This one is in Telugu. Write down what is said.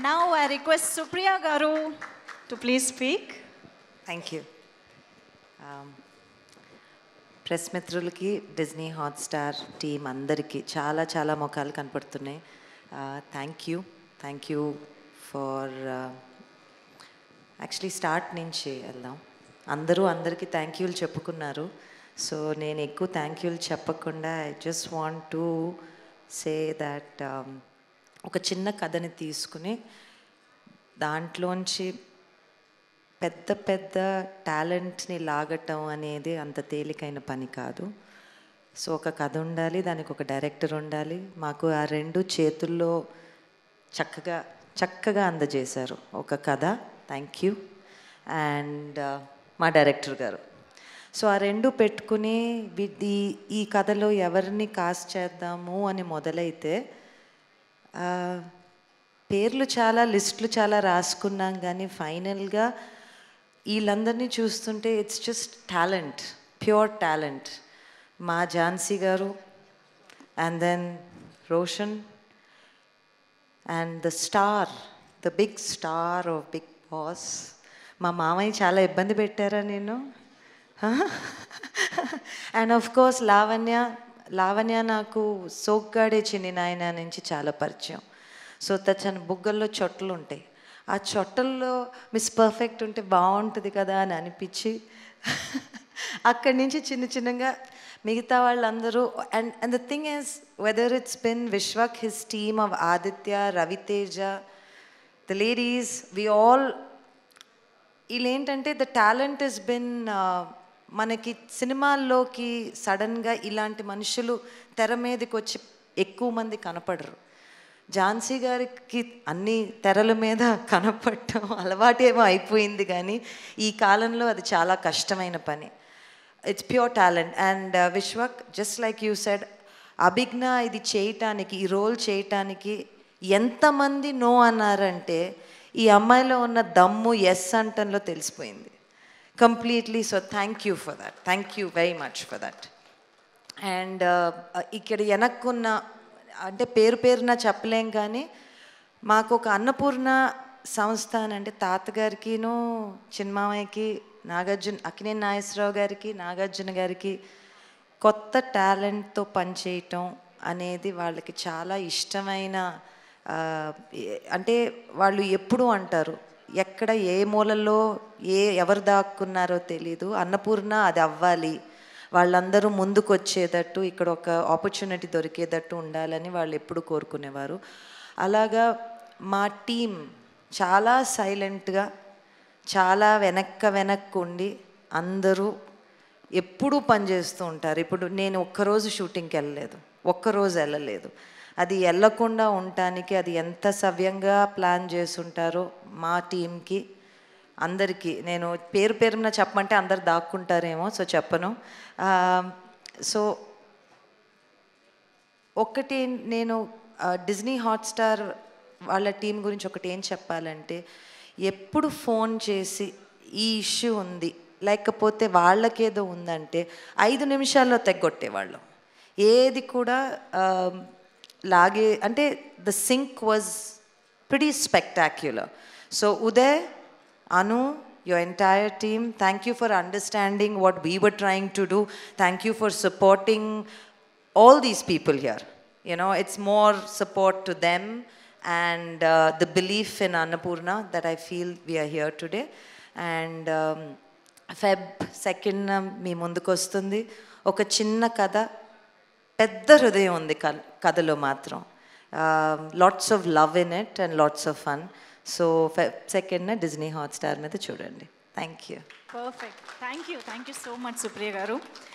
Now I request Supriya Garu to please speak. Thank you. Press మిత్రులకి, డిజ్నీ హాట్స్టార్ టీం అందరికీ చాలా చాలా ముఖాలు కనపడుతున్నాయి. Thank you for actually start నుంచి వెళ్దాం. అందరికీ థ్యాంక్ యూలు చెప్పుకున్నారు. సో నేను ఎక్కువ థ్యాంక్ యూలు చెప్పకుండా I just want to say that ఒక చిన్న కథని తీసుకుని దాంట్లోంచి పెద్ద పెద్ద టాలెంట్ని లాగటం అనేది అంత తేలికైన పని కాదు. సో ఒక కథ ఉండాలి, దానికి ఒక డైరెక్టర్ ఉండాలి. మాకు ఆ రెండు చేతుల్లో చక్కగా అందజేశారు ఒక కథ. Thank you. అండ్ మా డైరెక్టర్ గారు. సో ఆ రెండు పెట్టుకుని ఈ కథలో ఎవరిని కాస్ట్ చేద్దాము అని మొదలైతే పేర్లు చాలా, లిస్టులు చాలా రాసుకున్నాం. కానీ ఫైనల్గా వీళ్ళందరినీ చూస్తుంటే it's just talent, pure talent. మా ఝాన్సీ గారు, and then Roshan, and the big star of Bigg Boss. మా మామయ్య చాలా ఇబ్బంది పెట్టారా నేను? అండ్ ఆఫ్ కోర్స్ లావణ్య నాకు సోగ్గాడే చిన్ని నాయన నుంచి చాలా పరిచయం. సో తన బుగ్గల్లో చొట్టలు ఉంటాయి. ఆ చొట్టల్లో మిస్ పర్ఫెక్ట్ ఉంటే బాగుంటుంది కదా అని అనిపించి అక్కడి నుంచి చిన్నగా మిగతా వాళ్ళందరూ. And the thing is, whether it's been Vishwak, his team of Aditya, Ravi Teja, the ladies, వీళ్ళేంటంటే ద టాలెంట్ ఇస్ బిన్ మనకి సినిమాల్లోకి సడన్గా ఇలాంటి మనుషులు తెర మీదకి వచ్చి ఎక్కువ మంది కనపడరు. ఝాన్సీ గారికి అన్ని తెరల మీద కనపడటం అలవాటేమో అయిపోయింది, కానీ ఈ కాలంలో అది చాలా కష్టమైన పని. It's pure talent. And Vishwak, just like you said, Abhigna ఈ రోల్ చేయటానికి ఎంతమంది నో అన్నారంటే ఈ అమ్మాయిలో ఉన్న దమ్ము ఎస్ అంటంలో తెలిసిపోయింది completely. So thank you for that. Thank you very much for that. And ఇక్కడ వెనక్కున్న అంటే పేరున చెప్పలేం, కానీ మాకు ఒక అన్నపూర్ణ సంస్థ అని అంటే తాతగారికిను, చిన్నమామయ్యకి, అక్కినేని నాగేశ్వరరావు గారికి, నాగార్జున గారికి కొత్త టాలెంట్తో పనిచేయటం అనేది వాళ్ళకి చాలా ఇష్టమైన. అంటే వాళ్ళు ఎప్పుడూ అంటారు, ఎక్కడ ఏ మూలలో ఎవరు దాక్కున్నారో తెలీదు, అన్నపూర్ణ అది అవ్వాలి, వాళ్ళందరూ ముందుకు వచ్చేటట్టు, ఇక్కడ ఒక ఆపర్చునిటీ దొరికేటట్టు ఉండాలని వాళ్ళు ఎప్పుడు కోరుకునేవారు. అలాగా మా టీం చాలా సైలెంట్గా, చాలా వెనక్కు అందరూ ఎప్పుడూ పనిచేస్తూ ఉంటారు. ఇప్పుడు నేను ఒక్కరోజు షూటింగ్కి వెళ్ళలేదు. అది వెళ్ళకుండా ఉండటానికి అది ఎంత సవ్యంగా ప్లాన్ చేసుంటారో మా టీంకి అందరికీ. నేను పేరున చెప్పమంటే అందరు దాక్కుంటారేమో, సో చెప్పను. సో ఒకటి నేను డిజ్నీ హాట్స్టార్ వాళ్ళ టీం గురించి ఒకటి ఏం చెప్పాలంటే, ఎప్పుడు ఫోన్ చేసి ఈ ఇష్యూ ఉంది, లేకపోతే వాళ్ళకేదో ఉందంటే 5 నిమిషాల్లో తెగొట్టేవాళ్ళం. ఏది కూడా అంటే the sync was pretty spectacular. So Uday, Anu, your entire team, thank you for understanding what we were trying to do. Thank you for supporting all these people here. You know, it's more support to them and the belief in Annapurna that I feel we are here today. And Feb 2nd మీ ముందుకు వస్తుంది ఒక చిన్న కథ. పెద్ద హృదయం ఉంది కథలో మాత్రం. Lots of love in it and lots of fun. So Feb 2nd Disney Hotstar మీద చూడండి. Thank you. Perfect. Thank you so much, Supriya Garu.